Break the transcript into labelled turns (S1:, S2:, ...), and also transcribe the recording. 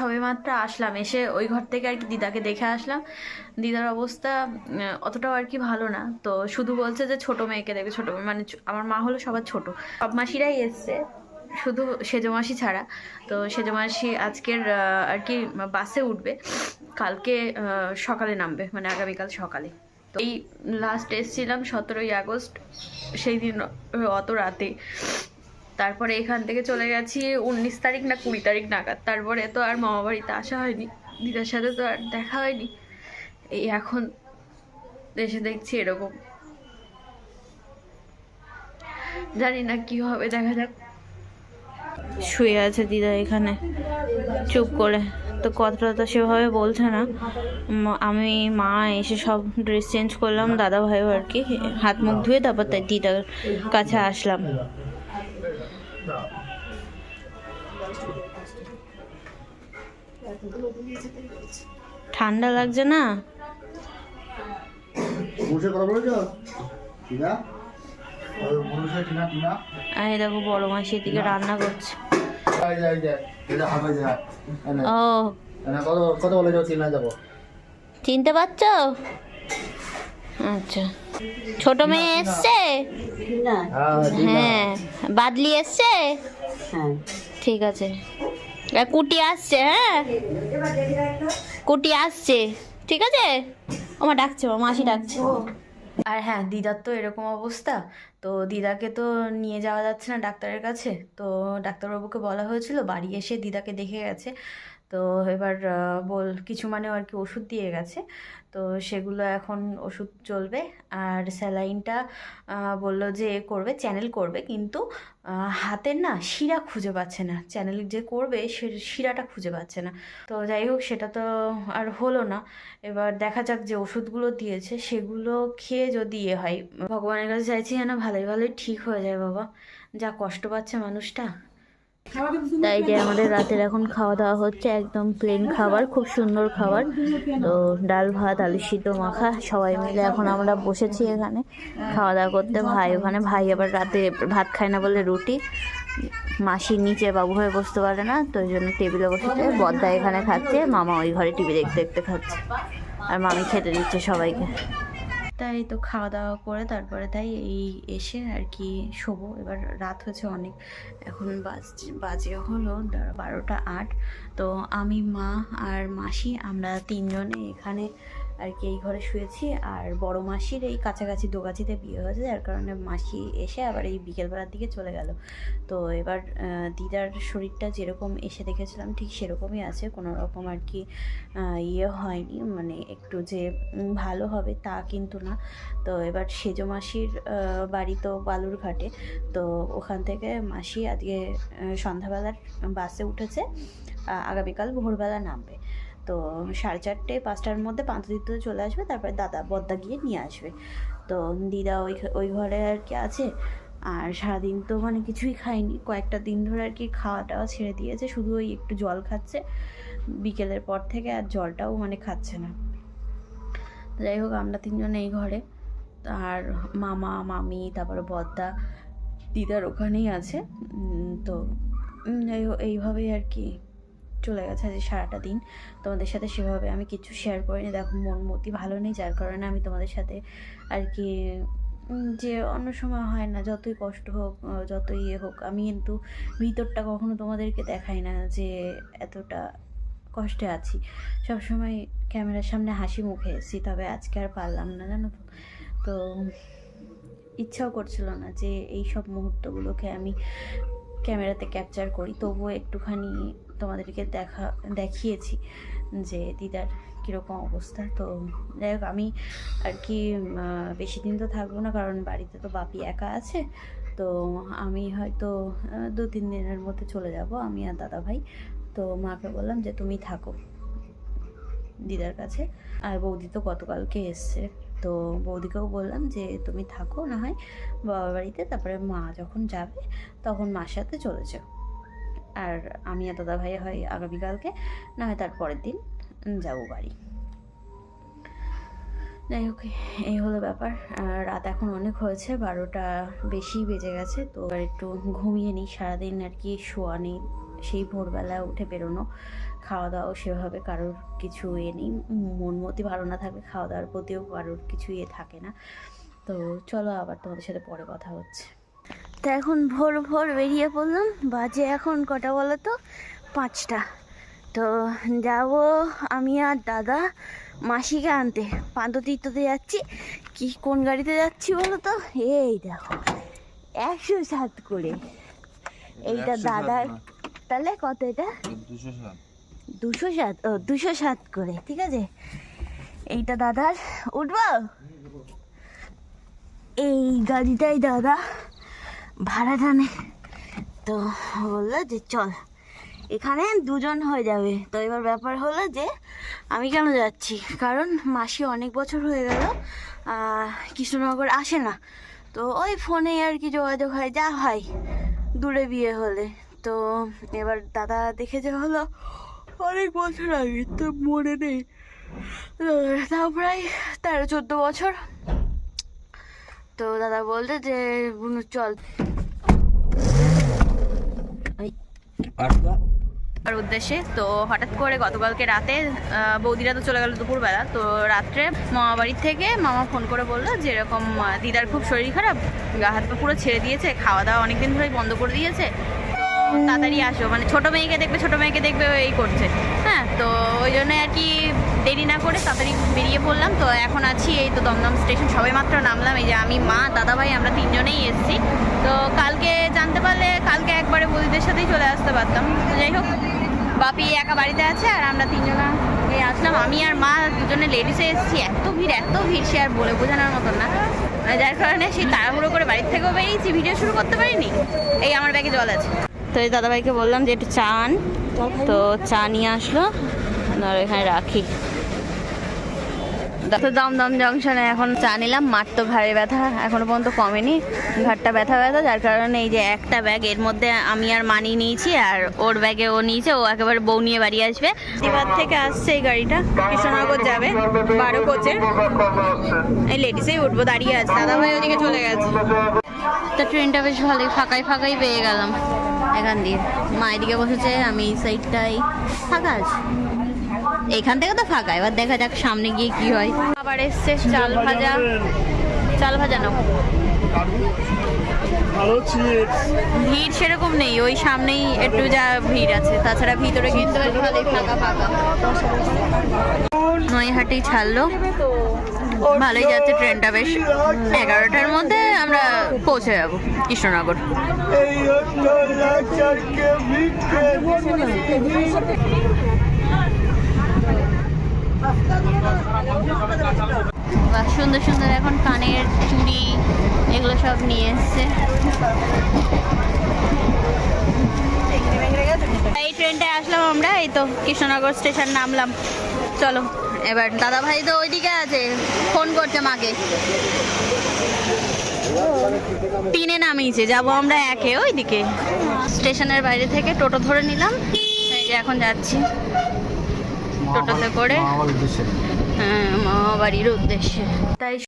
S1: সবেমাত্র আসলাম, এসে ওই ঘর থেকে আর কি দিদাকে দেখে আসলাম। দিদার অবস্থা অতটাও আর কি ভালো না। তো শুধু বলছে যে ছোট মেয়েকে দেখবে, ছোট মেয়ে মানে আমার মা হলো সবার ছোট। সব মাসিরাই এসছে শুধু সেজো মাসি ছাড়া। তো সেজো মাসি আজকের আর কি বাসে উঠবে, কালকে সকালে নামবে, মানে আগামীকাল সকালে। তো এই লাস্ট এসেছিলাম 17ই আগস্ট, সেই দিন অত রাতে। তারপরে এখান থেকে চলে গেছি 19 তারিখ না 20 তারিখ নাগাদ। তারপরে তো আর মামা বাড়িতে আসা হয়নি, দিদার সাথে তো আর দেখা হয়নি। এই এখন এসে দেখছি এরকম, জানি না কি হবে, দেখা যাক। শুয়ে আছে দিদা এখানে চুপ করে, তো কথাটা তো সেভাবে বলছে না। আমি মা এসে সব ড্রেস চেঞ্জ করলাম, দাদা ভাইও আর কি হাত মুখ ধুয়ে তারপর তাই দিদার কাছে আসলাম। ঠান্ডা লাগছে না? এই দেখো বড় মাসি এদিকে রান্না করছে। ও চিনতে পারছো? আচ্ছা, ছোট মেয়ে এসছে? হ্যাঁ, বাদলি এসছে? ঠিক আছে, কুটি আসছে। হ্যাঁ, কুটি আসছে, ঠিক আছে। আমার ডাকছে, মাসি ডাকছে। আর হ্যাঁ, দিদার তো এরকম অবস্থা, তো দিদাকে তো নিয়ে যাওয়া যাচ্ছে না ডাক্তারের কাছে। তো ডাক্তারবাবুকে বলা হয়েছিল, বাড়ি এসে দিদাকে দেখে গেছে। তো এবার কিছু মানে আর কি ওষুধ দিয়ে গেছে, তো সেগুলো এখন ওষুধ চলবে। আর স্যালাইনটা বললো যে করবে, চ্যানেল করবে, কিন্তু হাতের না শিরা খুঁজে পাচ্ছে না, চ্যানেল যে করবে সে শিরাটা খুঁজে পাচ্ছে না। তো যাই হোক, সেটা তো আর হলো না। এবার দেখা যাক, যে ওষুধগুলো দিয়েছে সেগুলো খেয়ে যদি হয়, ভগবানের কাছে চাইছি যেন ভালোই ভালোই ঠিক হয়ে যায় বাবা, যা কষ্ট পাচ্ছে মানুষটা। তাই যে আমাদের রাতের এখন খাওয়া দাওয়া হচ্ছে, একদম প্লেন খাবার, খুব সুন্দর খাবার। তো ডাল ভাত আলু সিদ্ধ মাখা, সবাই মিলে এখন আমরা বসেছি এখানে খাওয়া দাওয়া করতে। ভাই ওখানে, ভাই আবার রাতে ভাত খায় না বলে রুটি। মাসির নিচে বাবু হয়ে বসতে পারে না, তো ওই জন্য টেবিলে বসেছে। বদ্দা এখানে খাচ্ছে, মামা ওই ঘরে টিভি দেখতে দেখতে খাচ্ছে, আর মামি খেতে দিচ্ছে সবাইকে। তাই তো খাওয়া দাওয়া করে তারপরে তাই এই এসে আর কি শোবো। এবার রাত হয়েছে অনেক, এখন বাজে হলো 12টা 8। তো আমি, মা আর মাসি, আমরা তিনজনে এখানে আর কি এই ঘরে শুয়েছি। আর বড় মাসির এই কাছাকাছি দোগাছিতে বিয়ে হয়েছে, যার কারণে মাসি এসে আবার এই বিকেলবেলার দিকে চলে গেল। তো এবার দিদার শরীরটা যেরকম এসে দেখেছিলাম ঠিক সেরকমই আছে, কোনো রকম আর কি ইয়ে হয়নি, মানে একটু যে ভালো হবে তা কিন্তু না। তো এবার সেজো মাসির বাড়ি তো বালুরঘাটে, তো ওখান থেকে মাসি আজকে সন্ধ্যাবেলার বাসে উঠেছে, আগামীকাল ভোরবেলা নামবে। তো 4:30-5টার মধ্যে পান্তুদিতে চলে আসবে, তারপরে দাদা বদ্দা গিয়ে নিয়ে আসবে। তো দিদা ওই ঘরে আর কি আছে। আর সারাদিন তো মানে কিছুই খায়নি, কয়েকটা দিন ধরে আর কি খাওয়া টাওয়া ছেড়ে দিয়েছে, শুধু ওই একটু জল খাচ্ছে বিকেলের পর থেকে, আর জলটাও মানে খাচ্ছে না। যাই হোক, আমরা তিনজন এই ঘরে, আর মামা মামি তারপরে বদ্দা দিদার ওখানেই আছে। তো যাই হোক, এইভাবেই আর কি চলে গেছে আজ সারাটা দিন। তোমাদের সাথে সেভাবে আমি কিছু শেয়ার করিনি, দেখো মন মতি ভালো নেই, যার কারণে আমি তোমাদের সাথে আর কি যে অন্য সময় হয় না, যতই কষ্ট হোক যতই ইয়ে হোক, আমি কিন্তু ভিতরটা কখনো তোমাদেরকে দেখাই না যে এতটা কষ্টে আছি। সবসময় ক্যামেরার সামনে হাসি মুখে এসেছি, তবে আজকে আর পারলাম না, জানো তো। তো ইচ্ছাও করছিল না যে এই সব মুহূর্তগুলোকে আমি ক্যামেরাতে ক্যাপচার করি, তবুও একটুখানি তোমাদেরকে দেখিয়েছি যে দিদার কীরকম অবস্থা। তো যাই হোক, আমি আর কি বেশি দিন তো থাকবো না, কারণ বাড়িতে তো বাপি একা আছে। তো আমি হয়তো 2-3 দিনের মধ্যে চলে যাব, আমি আর দাদা ভাই। তো মাকে বললাম যে তুমি থাকো দিদার কাছে, আর বৌদি তো গতকালকে এসছে, তো বৌদিকেও বললাম যে তুমি থাকো না হয় বাবা বাড়িতে, তারপরে মা যখন যাবে তখন মার সাথে চলে যাও। আর আমি আর দাদা ভাই হয় আগামীকালকে, না হয় তার পরের দিন যাবো বাড়ি। যাই হোক, এই হলো ব্যাপার। রাত এখন অনেক হয়েছে, 12টা বেশি বেজে গেছে। তো একটু ঘুমিয়ে নিই, সারাদিন আর কি শোয়া নেই, সেই ভোরবেলা উঠে বেরোনো, খাওয়া দাওয়াও সেভাবে কারোর কিছু নেই, মন মতি ভালো না থাকলে খাওয়া দাওয়ার প্রতিও কারোর কিছু থাকে না। তো চলো আবার তোমাদের সাথে পরে কথা হচ্ছে। তো এখন ভোর ভোর বেরিয়ে পড়লাম, বাজে এখন কটা বলো তো, 5টা। তো যাব আমি আর দাদা মাসিকে আনতে, পান্ততীর্থতে যাচ্ছি। কি কোন গাড়িতে যাচ্ছি বলো তো, এই দেখো 107 করে। এইটা দাদার, তাহলে কত এটা? 207। ও 207 করে, ঠিক আছে। এইটা দাদার, উঠবো? এই গাড়িটাই দাদা ভাড়া টানে। তো বললো যে চল, এখানে 2জন হয়ে যাবে। তো এবার ব্যাপার হলো যে আমি কেন যাচ্ছি, কারণ মাসি অনেক বছর হয়ে গেল কৃষ্ণনগর আসে না। তো ওই ফোনে আর কি যোগাযোগ হয়, যা হয় দূরে বিয়ে হলে। তো এবার দাদা দেখেছে হলো অনেক বছর আগে, তো মনে নেই, তাও প্রায় 13-14 বছর। তো দাদা বলতে যে চল আর উদ্দেশ্যে। তো হঠাৎ করে গতকালকে রাতে বৌদিরা তো চলে গেল দুপুরবেলা। তো রাত্রে মামা বাড়ির থেকে মামা ফোন করে বললো যে এরকম দিদার খুব শরীর খারাপ, গা হাত পা পুরো ছেড়ে দিয়েছে, খাওয়া দাওয়া অনেকদিন ধরেই বন্ধ করে দিয়েছে, তো তাড়াতাড়ি আসো, মানে ছোটো মেয়েকে দেখবে এই করছে। হ্যাঁ, তো ওই জন্য আর কি দেরি না করে তাড়াতাড়ি বেরিয়ে পড়লাম। তো এখন আছি এই তো দমদম স্টেশন, সবাই মাত্র নামলাম। এই যে আমি, মা, দাদা ভাই, আমরা 3জনেই এসেছি। তো কালকে জানতে পারলে কালকে একবারে বৌদিদের সাথেই চলে আসতে পারতাম। তো যাই হোক, বাপি একা বাড়িতে আছে আর আমরা 3জনা এই আসলাম। আমি আর মা 2জনে লেডিসে এসেছি। এত ভিড় সে আর বলে বোঝানোর মতন না, যার কারণে সেই তাড়াহুড়ো করে বাড়ির থেকেও বেরিয়েছি, ভিডিও শুরু করতে পারিনি। এই আমার ব্যাগে জল আছে। তো এই দাদাভাইকে বললাম যে একটু চা আন, তো চা নিয়ে আসলো, আর এখানে রাখি। তো দমদম জংশনে এখন চা নিলাম। মার তো ঘাড়ে ব্যথা এখনো পর্যন্ত কমেনি, ঘাড়টা ব্যথা, যার কারণে এই যে একটা ব্যাগ, এর মধ্যে আমি আর মানি নিয়েছি, আর ওর ব্যাগে ও নিয়েছে। ও একেবারে বউ নিয়ে বাড়ি আসবে। দিবার থেকে আসছে এই গাড়িটা, কৃষ্ণনগর যাবে, 12 কোচের। এই লেডিসেই উঠবো, দাঁড়িয়ে আছে, দাদাভাই ওদিকে চলে গেছে। তো ট্রেনটা বেশ ভালোই ফাঁকাই পেয়ে গেলাম এখান দিয়ে। মা এদিকে বসেছে, আমি এই সাইডটাই ফাঁকা আছে। এখান থেকে তো ফাঁকা, এবার দেখা যাক সামনে গিয়ে কি হয়। আবার এসছে চাল ভাজা নাও। ভিড় সেরকম নেই, ওই সামনেই একটু যা ভিড় আছে, তাছাড়া ভিতরে কিন্তু বেশ ভালোই ফাঁকা। নৈহাটি ছাড়লো, ভালোই যাচ্ছে ট্রেনটা, বেশ 11টার মধ্যে আমরা পৌঁছে যাবো কৃষ্ণনগর। বা সুন্দর এখন কানের চুড়ি এগুলো সব নিয়ে এসছে। এই ট্রেনটায় আসলাম আমরা, এই তো কৃষ্ণনগর স্টেশন নামলাম। চলো এবার, দাদা ভাই তো ওইদিকে আছে, ফোন করছে মাকে। 3-এ নামিয়েছে, যাবো আমরা 1-এ। ওইদিকে স্টেশনের বাইরে থেকে টোটো ধরে নিলাম, এই যে এখন যাচ্ছি টোটোতে করে, হ্যাঁ, মামা বাড়ির উদ্দেশ্যে। তাই